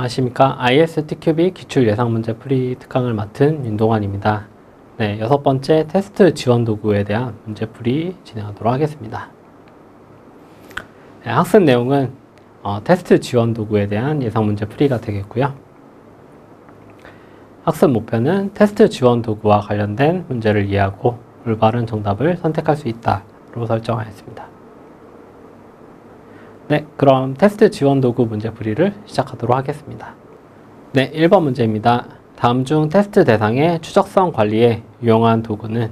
안녕하십니까. ISTQB 기출 예상 문제 풀이 특강을 맡은 윤동환입니다. 네, 6번째 테스트 지원 도구에 대한 문제 풀이 진행하도록 하겠습니다. 네, 학습 내용은 테스트 지원 도구에 대한 예상 문제 풀이가 되겠고요. 학습 목표는 테스트 지원 도구와 관련된 문제를 이해하고 올바른 정답을 선택할 수 있다로 설정하였습니다. 네, 그럼 테스트 지원 도구 문제 풀이를 시작하도록 하겠습니다. 네, 1번 문제입니다. 다음 중 테스트 대상의 추적성 관리에 유용한 도구는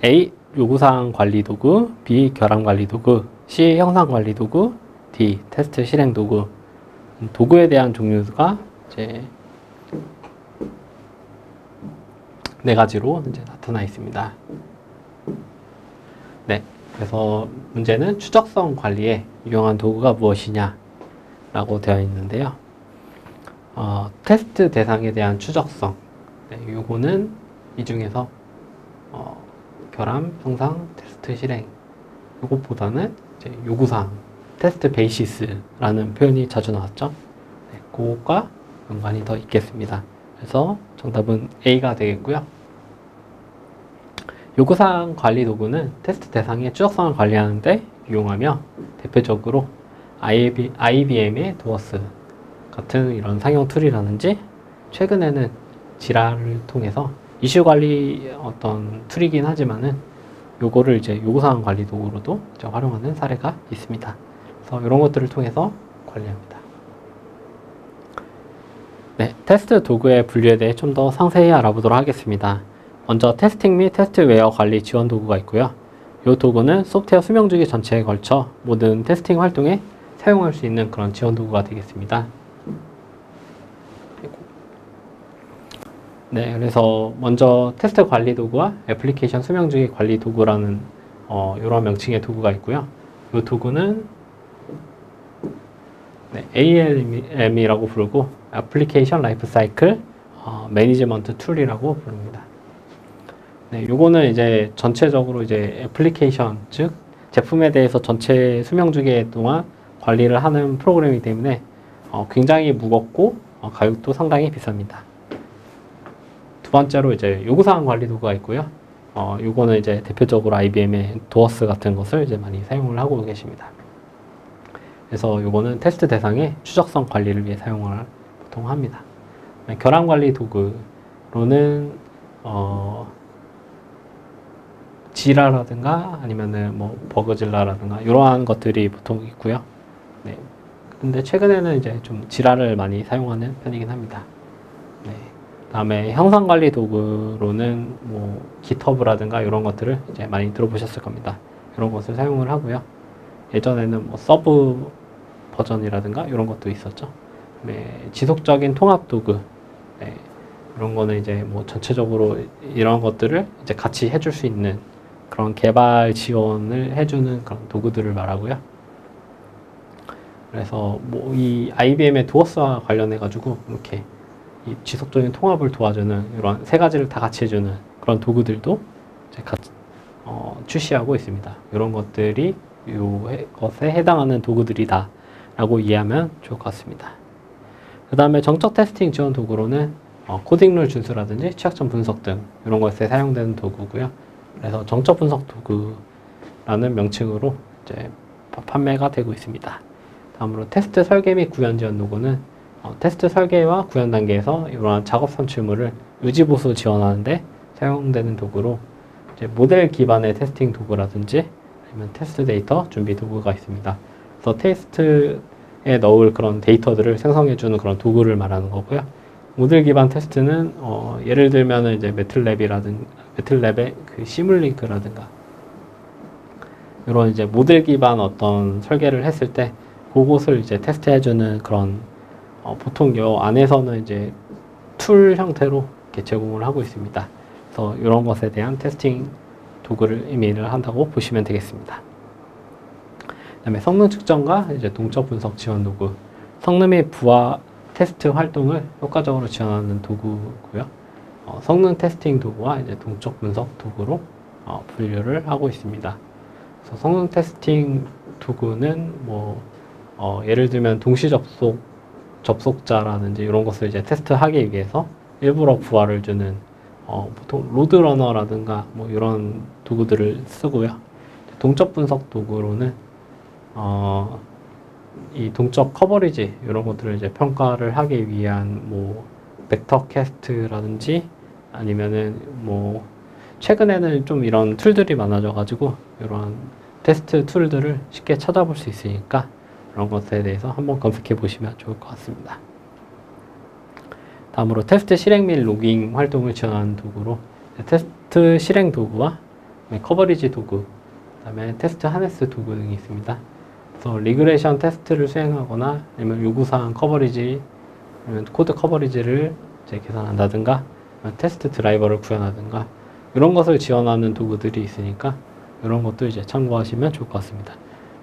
A. 요구사항 관리 도구, B. 결함 관리 도구, C. 형상 관리 도구, D. 테스트 실행 도구. 도구에 대한 종류가 이제 4가지로 이제 나타나 있습니다. 네. 그래서 문제는 추적성 관리에 유용한 도구가 무엇이냐 라고 되어 있는데요. 테스트 대상에 대한 추적성, 네, 요거는 이 중에서 결함, 형상, 테스트 실행, 요것보다는 이제 요구사항, 테스트 베이시스라는 표현이 자주 나왔죠. 네, 그것과 연관이 더 있겠습니다. 그래서 정답은 A가 되겠고요. 요구사항 관리 도구는 테스트 대상의 추적성을 관리하는 데 유용하며 대표적으로 IBM의 도어스 같은 이런 상용 툴이라든지 최근에는 지라를 통해서 이슈 관리 어떤 툴이긴 하지만은 요거를 이제 요구사항 관리 도구로도 이제 활용하는 사례가 있습니다. 그래서 이런 것들을 통해서 관리합니다. 네, 테스트 도구의 분류에 대해 좀 더 상세히 알아보도록 하겠습니다. 먼저 테스팅 및 테스트웨어 관리 지원 도구가 있고요. 이 도구는 소프트웨어 수명주기 전체에 걸쳐 모든 테스팅 활동에 사용할 수 있는 그런 지원 도구가 되겠습니다. 네, 그래서 먼저 테스트 관리 도구와 애플리케이션 수명주기 관리 도구라는 이런 명칭의 도구가 있고요. 이 도구는 ALM이라고 부르고 애플리케이션 라이프 사이클 매니지먼트 툴이라고 부릅니다. 네, 요거는 이제 전체적으로 이제 애플리케이션, 즉 제품에 대해서 전체 수명주기 동안 관리를 하는 프로그램이기 때문에 굉장히 무겁고 가격도 상당히 비쌉니다. 두 번째로 이제 요구사항 관리 도구가 있고요. 요거는 이제 대표적으로 IBM의 도어스 같은 것을 이제 많이 사용을 하고 계십니다. 그래서 요거는 테스트 대상의 추적성 관리를 위해 사용을 보통 합니다. 네, 결함 관리 도구로는 지라라든가 아니면은 뭐 버그질라라든가 이러한 것들이 보통 있고요. 네. 근데 최근에는 이제 좀 지라를 많이 사용하는 편이긴 합니다. 네. 다음에 형상 관리 도구로는 뭐 GitHub라든가 이런 것들을 이제 많이 들어보셨을 겁니다. 이런 것을 사용을 하고요. 예전에는 뭐 서브 버전이라든가 이런 것도 있었죠. 네. 지속적인 통합 도구. 네. 이런 거는 이제 뭐 전체적으로 이런 것들을 이제 같이 해줄 수 있는 그런 개발 지원을 해주는 그런 도구들을 말하고요. 그래서 뭐 이 IBM의 도어스와 관련해 가지고 이렇게 이 지속적인 통합을 도와주는 이런 3가지를 다 같이 해주는 그런 도구들도 이제 같이 출시하고 있습니다. 이런 것들이 이것에 해당하는 도구들이다라고 이해하면 좋을 것 같습니다. 그 다음에 정적 테스팅 지원 도구로는 코딩룰 준수라든지 취약점 분석 등 이런 것에 사용되는 도구고요. 그래서 정적 분석 도구라는 명칭으로 이제 판매가 되고 있습니다. 다음으로 테스트 설계 및 구현 지원 도구는 테스트 설계와 구현 단계에서 이러한 작업 산출물을 유지보수 지원하는데 사용되는 도구로 이제 모델 기반의 테스팅 도구라든지 아니면 테스트 데이터 준비 도구가 있습니다. 그래서 테스트에 넣을 그런 데이터들을 생성해주는 그런 도구를 말하는 거고요. 모델 기반 테스트는 예를 들면 이제 매틀랩의 그 시뮬링크라든가 이런 이제 모델 기반 어떤 설계를 했을 때 그것을 이제 테스트해주는 그런 보통 요 안에서는 이제 툴 형태로 이렇게 제공을 하고 있습니다. 그래서 이런 것에 대한 테스팅 도구를 의미를 한다고 보시면 되겠습니다. 그다음에 성능 측정과 이제 동적 분석 지원 도구, 성능 및 부하 테스트 활동을 효과적으로 지원하는 도구고요. 성능 테스팅 도구와 이제 동적 분석 도구로 분류를 하고 있습니다. 그래서 성능 테스팅 도구는 뭐 예를 들면 동시 접속 접속자라든지 이런 것을 이제 테스트하기 위해서 일부러 부하를 주는 보통 로드러너라든가 뭐 이런 도구들을 쓰고요. 동적 분석 도구로는 이 동적 커버리지 이런 것들을 이제 평가를 하기 위한 뭐 벡터 캐스트라든지 아니면은 뭐 최근에는 좀 이런 툴들이 많아져 가지고 이런 테스트 툴들을 쉽게 찾아볼 수 있으니까 그런 것에 대해서 한번 검색해 보시면 좋을 것 같습니다. 다음으로 테스트 실행 및 로깅 활동을 지원하는 도구로 테스트 실행 도구와 커버리지 도구, 그 다음에 테스트 하네스 도구 등이 있습니다. 그래서 리그레이션 테스트를 수행하거나 아니면 요구사항 커버리지, 아니면 코드 커버리지를 이제 계산한다든가 테스트 드라이버를 구현하든가 이런 것을 지원하는 도구들이 있으니까 이런 것도 이제 참고하시면 좋을 것 같습니다.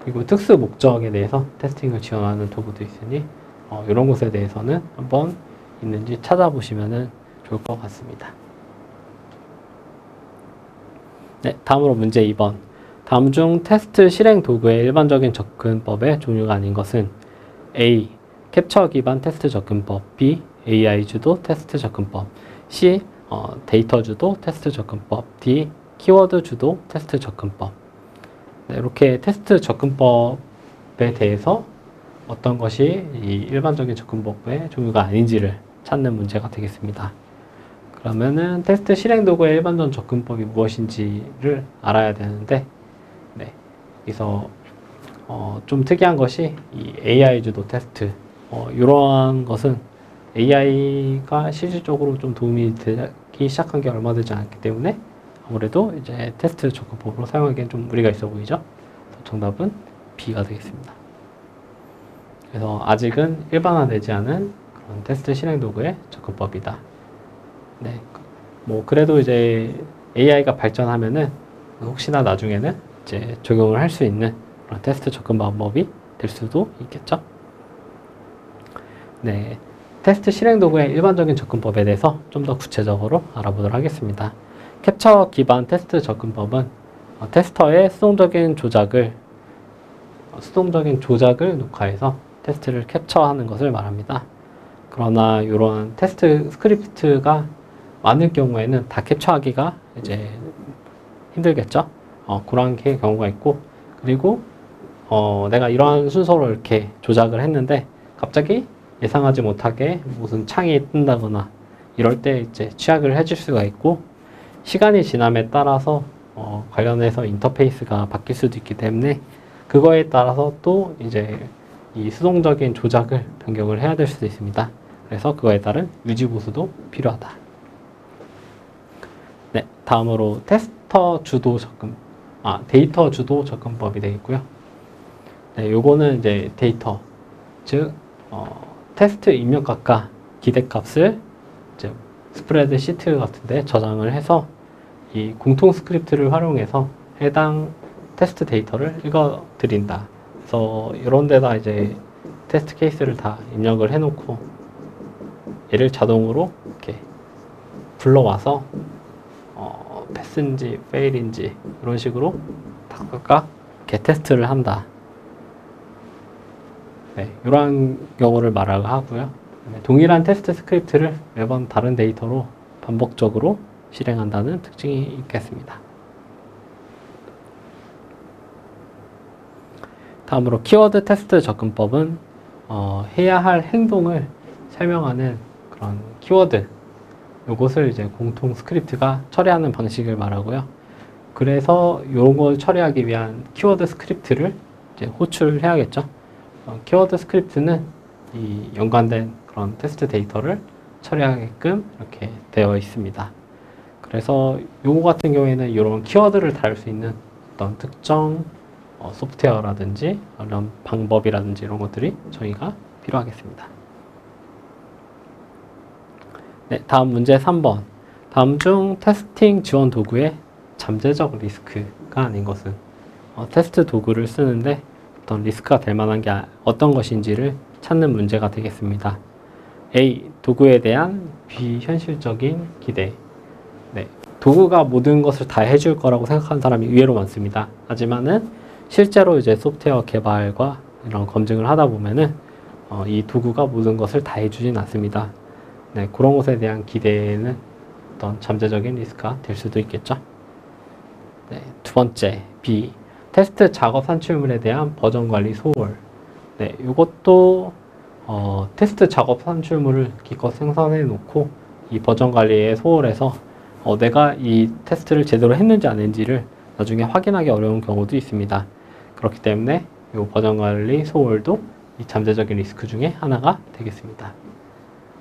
그리고 특수 목적에 대해서 테스팅을 지원하는 도구도 있으니 이런 것에 대해서는 한번 있는지 찾아보시면 좋을 것 같습니다. 네, 다음으로 문제 2번. 다음 중 테스트 실행 도구의 일반적인 접근법의 종류가 아닌 것은 A. 캡처 기반 테스트 접근법, B. AI 주도 테스트 접근법, C. 데이터 주도 테스트 접근법, D. 키워드 주도 테스트 접근법. 네, 이렇게 테스트 접근법에 대해서 어떤 것이 이 일반적인 접근법의 종류가 아닌지를 찾는 문제가 되겠습니다. 그러면은 테스트 실행 도구의 일반적 접근법이 무엇인지를 알아야 되는데, 네, 여기서 좀 특이한 것이 이 AI 주도 테스트, 이러한 것은 AI가 실질적으로 좀 도움이 되기 시작한 게 얼마 되지 않기 때문에 아무래도 이제 테스트 접근법으로 사용하기엔 좀 무리가 있어 보이죠? 정답은 B가 되겠습니다. 그래서 아직은 일반화되지 않은 그런 테스트 실행 도구의 접근법이다. 네, 뭐 그래도 이제 AI가 발전하면은 혹시나 나중에는 이제 적용을 할 수 있는 그런 테스트 접근 방법이 될 수도 있겠죠. 네, 테스트 실행 도구의 일반적인 접근법에 대해서 좀 더 구체적으로 알아보도록 하겠습니다. 캡처 기반 테스트 접근법은 테스터의 수동적인 조작을 녹화해서 테스트를 캡처하는 것을 말합니다. 그러나 이런 테스트 스크립트가 많을 경우에는 다 캡처하기가 이제 힘들겠죠. 그런 경우가 있고, 그리고 내가 이러한 순서로 이렇게 조작을 했는데 갑자기 예상하지 못하게 무슨 창이 뜬다거나 이럴 때 이제 취약을 해줄 수가 있고, 시간이 지남에 따라서 관련해서 인터페이스가 바뀔 수도 있기 때문에 그거에 따라서 또 이제 이 수동적인 조작을 변경을 해야 될 수도 있습니다. 그래서 그거에 따른 유지 보수도 필요하다. 네, 다음으로 데이터 주도 접근법이 되겠고요. 네, 요거는 이제 데이터, 즉 테스트 입력값과 기대값을 이제 스프레드 시트 같은데 저장을 해서 이 공통 스크립트를 활용해서 해당 테스트 데이터를 읽어 드린다. 그래서 이런 데다 이제 테스트 케이스를 다 입력을 해놓고 얘를 자동으로 이렇게 불러와서 패스인지 페일인지 이런 식으로 각각 이렇게 테스트를 한다. 네, 이러한 경우를 말하고요. 동일한 테스트 스크립트를 매번 다른 데이터로 반복적으로 실행한다는 특징이 있겠습니다. 다음으로 키워드 테스트 접근법은 해야 할 행동을 설명하는 그런 키워드, 이것을 이제 공통 스크립트가 처리하는 방식을 말하고요. 그래서 이런 걸 처리하기 위한 키워드 스크립트를 이제 호출해야겠죠. 키워드 스크립트는 이 연관된 그런 테스트 데이터를 처리하게끔 이렇게 되어 있습니다. 그래서 요거 같은 경우에는 이런 키워드를 다룰 수 있는 어떤 특정 소프트웨어라든지 이런 방법이라든지 이런 것들이 저희가 필요하겠습니다. 네, 다음 문제 3번. 다음 중 테스팅 지원 도구의 잠재적 리스크가 아닌 것은 테스트 도구를 쓰는데 어떤 리스크가 될 만한 게 어떤 것인지를 찾는 문제가 되겠습니다. A. 도구에 대한 비현실적인 기대. 네, 도구가 모든 것을 다 해줄 거라고 생각하는 사람이 의외로 많습니다. 하지만은 실제로 이제 소프트웨어 개발과 이런 검증을 하다 보면은 이 도구가 모든 것을 다 해주진 않습니다. 네, 그런 것에 대한 기대는 어떤 잠재적인 리스크가 될 수도 있겠죠. 네, 두 번째, B. 테스트 작업 산출물에 대한 버전 관리 소홀. 네, 이것도 테스트 작업 산출물을 기껏 생성해 놓고 이 버전 관리에 소홀해서 내가 이 테스트를 제대로 했는지 안 했는지를 나중에 확인하기 어려운 경우도 있습니다. 그렇기 때문에 이 버전 관리 소홀도 이 잠재적인 리스크 중에 하나가 되겠습니다.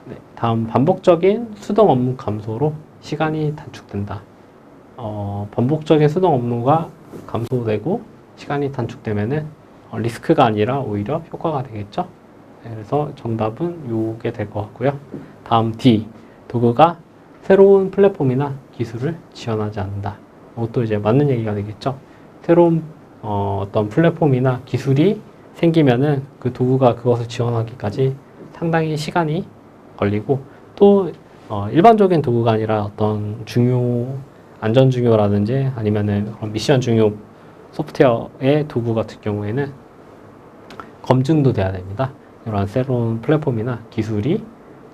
네, 다음 반복적인 수동 업무 감소로 시간이 단축된다. 반복적인 수동 업무가 감소되고 시간이 단축되면은 리스크가 아니라 오히려 효과가 되겠죠. 네, 그래서 정답은 요게 될 것 같고요. 다음 D. 도구가 새로운 플랫폼이나 기술을 지원하지 않는다. 이것도 이제 맞는 얘기가 되겠죠. 새로운 어떤 플랫폼이나 기술이 생기면은 그 도구가 그것을 지원하기까지 상당히 시간이 걸리고 또 일반적인 도구가 아니라 어떤 안전 중요라든지 아니면은 그런 미션 중요 소프트웨어의 도구 같은 경우에는 검증도 돼야 됩니다. 이런 새로운 플랫폼이나 기술이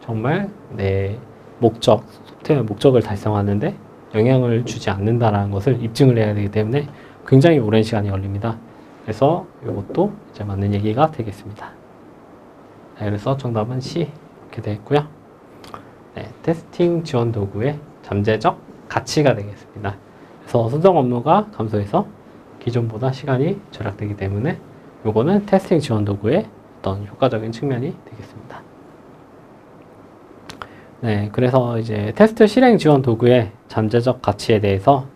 정말 내 소프트웨어 목적을 달성하는데 영향을 주지 않는다라는 것을 입증을 해야 되기 때문에 굉장히 오랜 시간이 걸립니다. 그래서 이것도 이제 맞는 얘기가 되겠습니다. 네, 그래서 정답은 C 이렇게 되겠고요. 네, 테스팅 지원 도구의 잠재적 가치가 되겠습니다. 그래서 수동 업무가 감소해서 기존보다 시간이 절약되기 때문에 요거는 테스팅 지원 도구의 어떤 효과적인 측면이 되겠습니다. 네, 그래서 이제 테스트 실행 지원 도구의 잠재적 가치에 대해서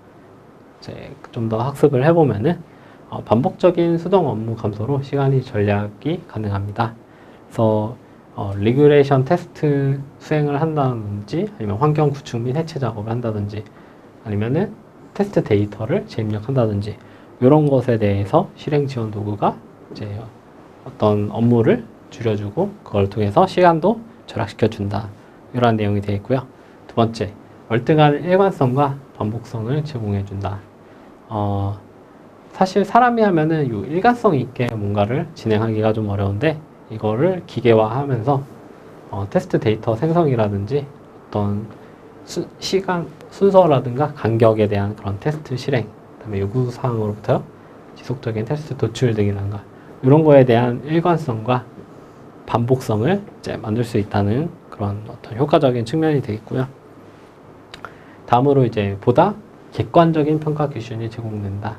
이제 좀 더 학습을 해보면은 반복적인 수동 업무 감소로 시간이 절약이 가능합니다. 그래서 리그레이션 테스트 수행을 한다든지 아니면 환경 구축 및 해체 작업을 한다든지 아니면은 테스트 데이터를 재입력한다든지 이런 것에 대해서 실행 지원 도구가 이제 어떤 업무를 줄여주고 그걸 통해서 시간도 절약시켜 준다. 이러한 내용이 되어 있고요. 두 번째, 월등한 일관성과 반복성을 제공해 준다. 사실 사람이 하면은 이 일관성 있게 뭔가를 진행하기가 좀 어려운데 이거를 기계화하면서 테스트 데이터 생성이라든지 어떤 순서라든가 간격에 대한 그런 테스트 실행, 그다음에 요구사항으로부터 지속적인 테스트 도출 등이란가 이런 거에 대한 일관성과 반복성을 이제 만들 수 있다는 그런 어떤 효과적인 측면이 되겠고요. 다음으로 이제 보다 객관적인 평가 기준이 제공된다.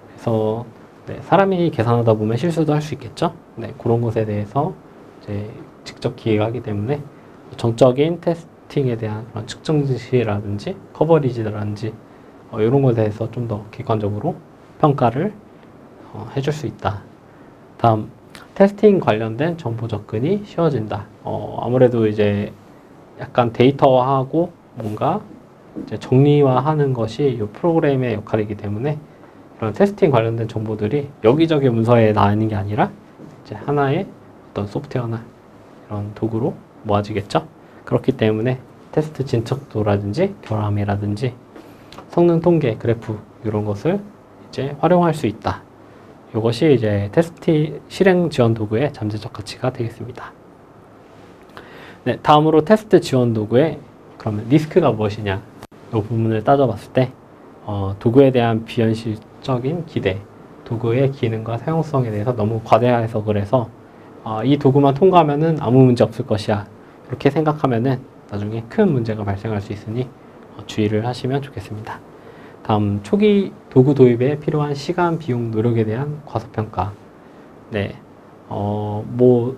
그래서 네, 사람이 계산하다 보면 실수도 할 수 있겠죠. 네, 그런 것에 대해서 이제 직접 기획하기 때문에 정적인 테스팅에 대한 그런 측정 지시라든지 커버리지라든지 이런 것에 대해서 좀 더 객관적으로 평가를 해줄 수 있다. 다음, 테스팅 관련된 정보 접근이 쉬워진다. 아무래도 이제 약간 데이터화하고 뭔가 이제 정리화하는 것이 이 프로그램의 역할이기 때문에 그런 테스팅 관련된 정보들이 여기저기 문서에 나와 있는 게 아니라 이제 하나의 어떤 소프트웨어나 이런 도구로 모아지겠죠. 그렇기 때문에 테스트 진척도라든지 결함이라든지 성능 통계, 그래프 이런 것을 이제 활용할 수 있다. 이것이 이제 테스트 실행 지원 도구의 잠재적 가치가 되겠습니다. 네, 다음으로 테스트 지원 도구의 그러면 리스크가 무엇이냐 이 부분을 따져봤을 때 도구에 대한 비현실적인 기대, 도구의 기능과 사용성에 대해서 너무 과대해석을 해서 이 도구만 통과하면은 아무 문제 없을 것이야 이렇게 생각하면은 나중에 큰 문제가 발생할 수 있으니 주의를 하시면 좋겠습니다. 다음, 초기 도구 도입에 필요한 시간, 비용, 노력에 대한 과소평가. 네, 뭐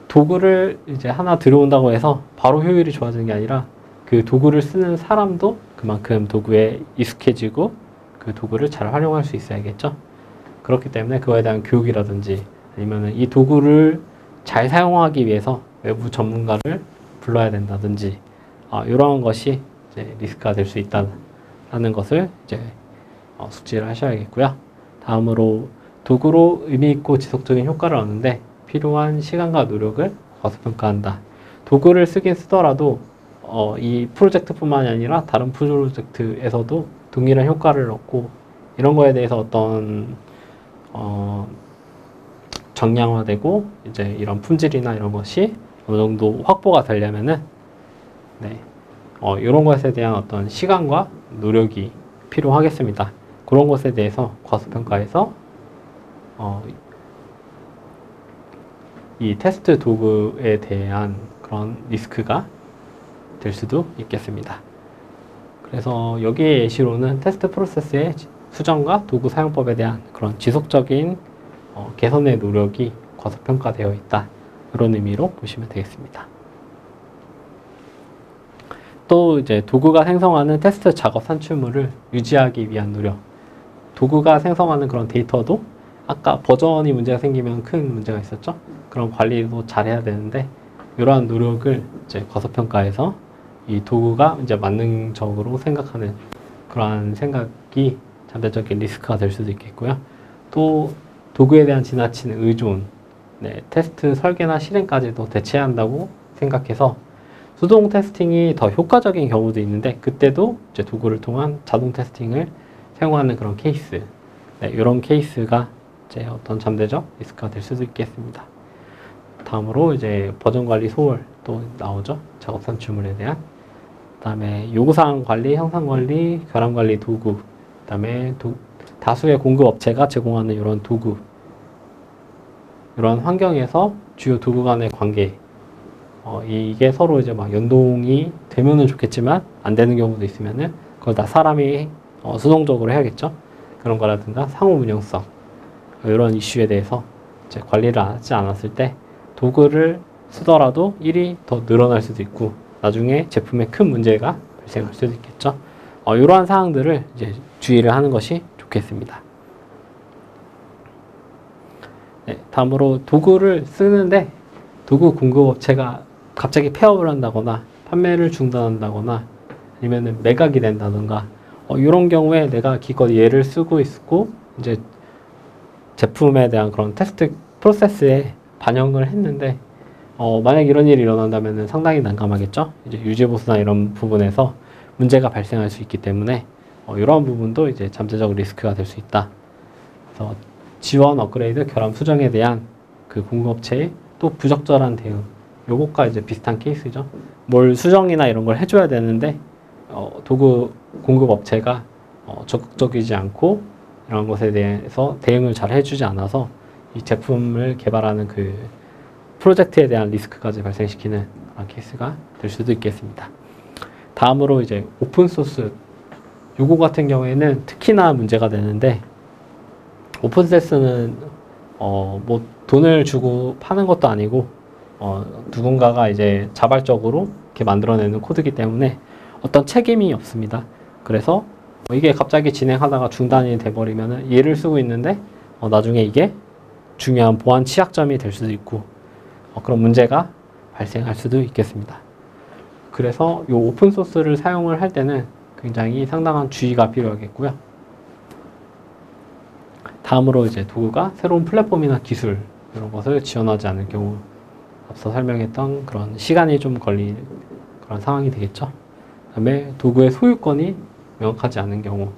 도구를 이제 하나 들어온다고 해서 바로 효율이 좋아지는 게 아니라 그 도구를 쓰는 사람도 그만큼 도구에 익숙해지고 그 도구를 잘 활용할 수 있어야겠죠. 그렇기 때문에 그거에 대한 교육이라든지 아니면은 이 도구를 잘 사용하기 위해서 외부 전문가를 불러야 된다든지 이러한 것이 이제 리스크가 될 수 있다는 것을 이제 숙지를 하셔야겠고요. 다음으로 도구로 의미 있고 지속적인 효과를 얻는데 필요한 시간과 노력을 과소평가한다. 도구를 쓰긴 쓰더라도 이 프로젝트뿐만이 아니라 다른 프로젝트에서도 동일한 효과를 얻고 이런 거에 대해서 어떤 정량화되고 이제 이런 품질이나 이런 것이 어느 정도 확보가 되려면은 네, 이런 것에 대한 어떤 시간과 노력이 필요하겠습니다. 그런 것에 대해서 과소평가에서 이 테스트 도구에 대한 그런 리스크가 될 수도 있겠습니다. 그래서 여기에 예시로는 테스트 프로세스의 수정과 도구 사용법에 대한 그런 지속적인 개선의 노력이 과소평가되어 있다. 이런 의미로 보시면 되겠습니다. 또 이제 도구가 생성하는 테스트 작업 산출물을 유지하기 위한 노력. 도구가 생성하는 그런 데이터도 아까 버전이 문제가 생기면 큰 문제가 있었죠. 그런 관리도 잘 해야 되는데 이러한 노력을 이제 과소평가해서 이 도구가 이제 만능적으로 생각하는 그러한 생각이 잠재적인 리스크가 될 수도 있겠고요. 또 도구에 대한 지나친 의존, 네, 테스트 설계나 실행까지도 대체해야 한다고 생각해서 수동 테스팅이 더 효과적인 경우도 있는데 그때도 이제 도구를 통한 자동 테스팅을 사용하는 그런 케이스, 네, 이런 케이스가 이제 어떤 잠재적 리스크가 될 수도 있겠습니다. 다음으로 이제 버전 관리 소홀 또 나오죠. 작업 산출물에 대한. 그다음에 요구사항 관리, 형상 관리, 결함 관리 도구. 그다음에 다수의 공급 업체가 제공하는 이런 도구. 이런 환경에서 주요 도구 간의 관계. 이게 서로 이제 막 연동이 되면은 좋겠지만 안 되는 경우도 있으면은 그걸 다 사람이 수동적으로 해야겠죠. 그런 거라든가 상호 운영성 이런 이슈에 대해서 이제 관리를 하지 않았을 때 도구를 쓰더라도 일이 더 늘어날 수도 있고 나중에 제품에 큰 문제가 발생할 수도 있겠죠. 이러한 사항들을 이제 주의를 하는 것이 좋겠습니다. 네, 다음으로 도구를 쓰는데 도구 공급업체가 갑자기 폐업을 한다거나 판매를 중단한다거나 아니면 매각이 된다든가 이런 경우에 내가 기껏 얘를 쓰고 있고 이제 제품에 대한 그런 테스트 프로세스에 반영을 했는데 만약 이런 일이 일어난다면 상당히 난감하겠죠. 이제 유지보수나 이런 부분에서 문제가 발생할 수 있기 때문에 이러한 부분도 이제 잠재적 리스크가 될 수 있다. 그래서 지원, 업그레이드, 결함 수정에 대한 그 공급업체의 또 부적절한 대응, 요것과 이제 비슷한 케이스죠. 뭘 수정이나 이런 걸 해줘야 되는데 도구 공급업체가 적극적이지 않고 이런 것에 대해서 대응을 잘 해주지 않아서 이 제품을 개발하는 그 프로젝트에 대한 리스크까지 발생시키는 그런 케이스가 될 수도 있겠습니다. 다음으로 이제 오픈소스 요거 같은 경우에는 특히나 문제가 되는데 오픈소스는 뭐 돈을 주고 파는 것도 아니고 누군가가 이제 자발적으로 이렇게 만들어내는 코드이기 때문에 어떤 책임이 없습니다. 그래서 이게 갑자기 진행하다가 중단이 돼버리면은 얘를 쓰고 있는데 나중에 이게 중요한 보안 취약점이 될 수도 있고 그런 문제가 발생할 수도 있겠습니다. 그래서 이 오픈소스를 사용을 할 때는 굉장히 상당한 주의가 필요하겠고요. 다음으로 이제 도구가 새로운 플랫폼이나 기술 이런 것을 지원하지 않을 경우 앞서 설명했던 그런 시간이 좀 걸릴 그런 상황이 되겠죠. 그다음에 도구의 소유권이 명확하지 않은 경우,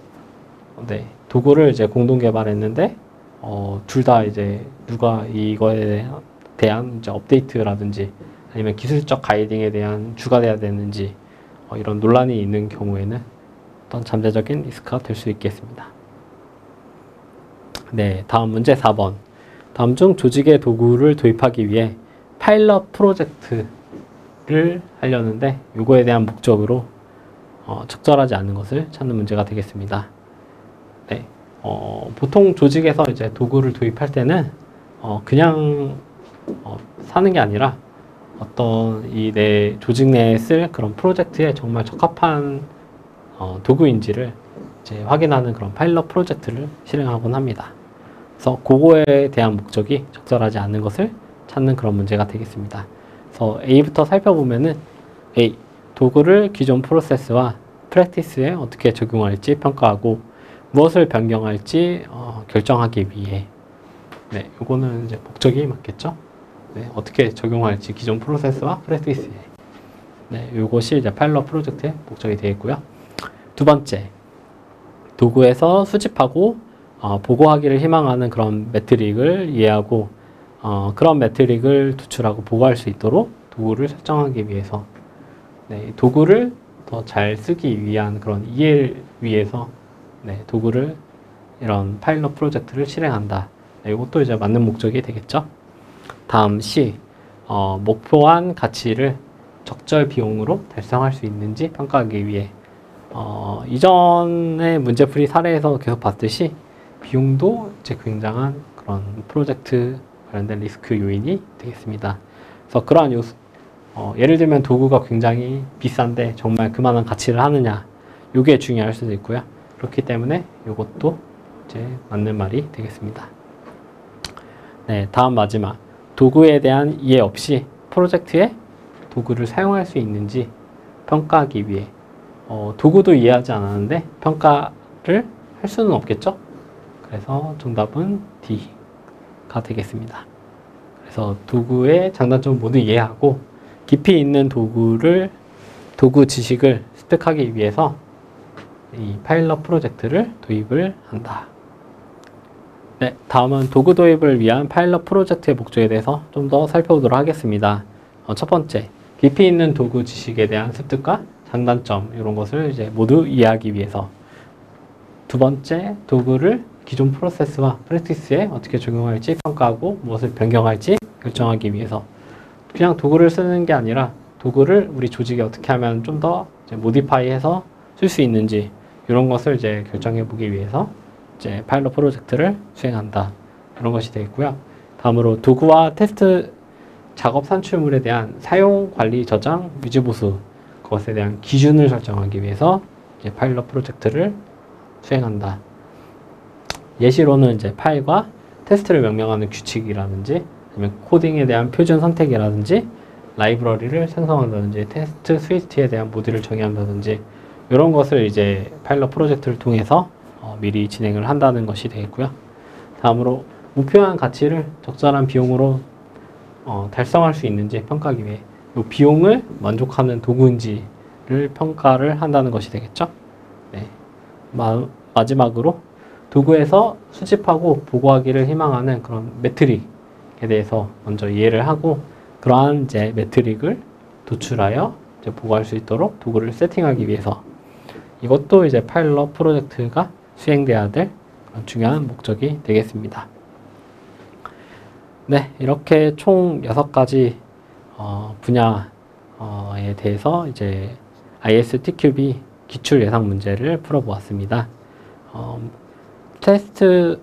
네, 도구를 이제 공동 개발했는데 둘 다 이제 누가 이거에 대한 이제 업데이트라든지 아니면 기술적 가이딩에 대한 주가 돼야 되는지 이런 논란이 있는 경우에는 어떤 잠재적인 리스크가 될 수 있겠습니다. 네, 다음 문제 4번. 다음 중 조직의 도구를 도입하기 위해 파일럿 프로젝트를 하려는데 요거에 대한 목적으로 적절하지 않은 것을 찾는 문제가 되겠습니다. 네, 보통 조직에서 이제 도구를 도입할 때는 그냥 사는 게 아니라 어떤 이 내 조직 내에 쓸 그런 프로젝트에 정말 적합한 도구인지를 이제 확인하는 그런 파일럿 프로젝트를 실행하곤 합니다. 그래서 그거에 대한 목적이 적절하지 않은 것을 찾는 그런 문제가 되겠습니다. 그래서 A부터 살펴보면은 A, 도구를 기존 프로세스와 프랙티스에 어떻게 적용할지 평가하고 무엇을 변경할지 결정하기 위해, 네, 요거는 이제 목적이 맞겠죠. 네, 어떻게 적용할지 기존 프로세스와 프랙티스에, 네, 요것이 이제 파일럿 프로젝트의 목적이 되겠고요. 두 번째, 도구에서 수집하고 보고하기를 희망하는 그런 매트릭을 이해하고 그런 매트릭을 도출하고 보고할 수 있도록 도구를 설정하기 위해서 네, 도구를 더 잘 쓰기 위한 그런 이해를 위해서 네, 도구를 이런 파일럿 프로젝트를 실행한다. 네, 이것도 이제 맞는 목적이 되겠죠. 다음 C 목표한 가치를 적절 비용으로 달성할 수 있는지 평가하기 위해 이전의 문제풀이 사례에서 계속 봤듯이 비용도 이제 굉장한 그런 프로젝트 관련된 리스크 요인이 되겠습니다. 그래서 그러한 요소 예를 들면 도구가 굉장히 비싼데 정말 그만한 가치를 하느냐 이게 중요할 수도 있고요. 그렇기 때문에 이것도 이제 맞는 말이 되겠습니다. 네, 다음 마지막 도구에 대한 이해 없이 프로젝트에 도구를 사용할 수 있는지 평가하기 위해 도구도 이해하지 않았는데 평가를 할 수는 없겠죠. 그래서 정답은 D가 되겠습니다. 그래서 도구의 장단점을 모두 이해하고 깊이 있는 도구 지식을 습득하기 위해서 이 파일럿 프로젝트를 도입을 한다. 네, 다음은 도구 도입을 위한 파일럿 프로젝트의 목적에 대해서 좀 더 살펴보도록 하겠습니다. 첫 번째, 깊이 있는 도구 지식에 대한 습득과 장단점 이런 것을 이제 모두 이해하기 위해서. 두 번째, 도구를 기존 프로세스와 프랙티스에 어떻게 적용할지 평가하고 무엇을 변경할지 결정하기 위해서. 그냥 도구를 쓰는 게 아니라 도구를 우리 조직에 어떻게 하면 좀 더 모디파이해서 쓸 수 있는지 이런 것을 이제 결정해 보기 위해서 이제 파일럿 프로젝트를 수행한다. 이런 것이 되겠고요. 다음으로 도구와 테스트 작업 산출물에 대한 사용, 관리, 저장, 유지, 보수 그것에 대한 기준을 설정하기 위해서 이제 파일럿 프로젝트를 수행한다. 예시로는 이제 파일과 테스트를 명령하는 규칙이라든지 아니면 코딩에 대한 표준 선택이라든지 라이브러리를 생성한다든지 테스트 스위치에 대한 모듈을 정의한다든지 이런 것을 이제 파일럿 프로젝트를 통해서 미리 진행을 한다는 것이 되겠고요. 다음으로 목표한 가치를 적절한 비용으로 달성할 수 있는지 평가하기 위해 이 비용을 만족하는 도구인지를 평가를 한다는 것이 되겠죠. 네. 마지막으로 도구에서 수집하고 보고하기를 희망하는 그런 매트릭에 대해서 먼저 이해를 하고 그러한 이제 매트릭을 도출하여 이제 보고할 수 있도록 도구를 세팅하기 위해서 이것도 이제 파일럿 프로젝트가 수행돼야 될 그런 중요한 목적이 되겠습니다. 네, 이렇게 총 6가지 분야에 대해서 이제 ISTQB 기출 예상 문제를 풀어보았습니다. 테스트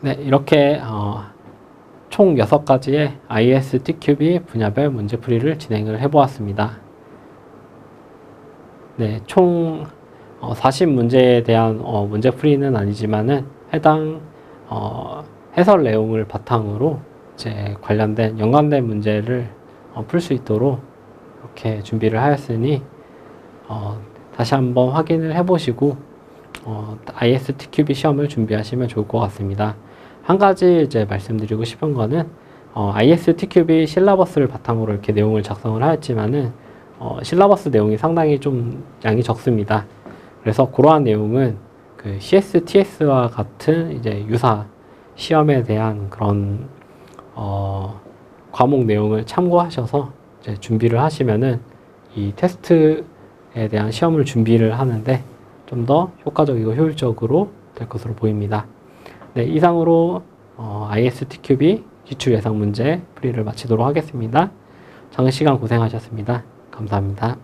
네, 이렇게 총 6가지의 ISTQB 분야별 문제풀이를 진행을 해보았습니다. 네, 총 40문제에 대한 문제풀이는 아니지만은 해당 해설 내용을 바탕으로 이제 관련된 연관된 문제를 풀 수 있도록 이렇게 준비를 하였으니 다시 한번 확인을 해보시고 ISTQB 시험을 준비하시면 좋을 것 같습니다. 한 가지 이제 말씀드리고 싶은 거는 ISTQB 실라버스를 바탕으로 이렇게 내용을 작성을 하였지만은 실라버스 내용이 상당히 좀 양이 적습니다. 그래서 그러한 내용은 그 CSTS와 같은 이제 유사 시험에 대한 그런 과목 내용을 참고하셔서 이제 준비를 하시면은 이 테스트에 대한 시험을 준비를 하는데 좀 더 효과적이고 효율적으로 될 것으로 보입니다. 네, 이상으로 ISTQB 기출 예상 문제 풀이를 마치도록 하겠습니다. 장시간 고생하셨습니다. 감사합니다.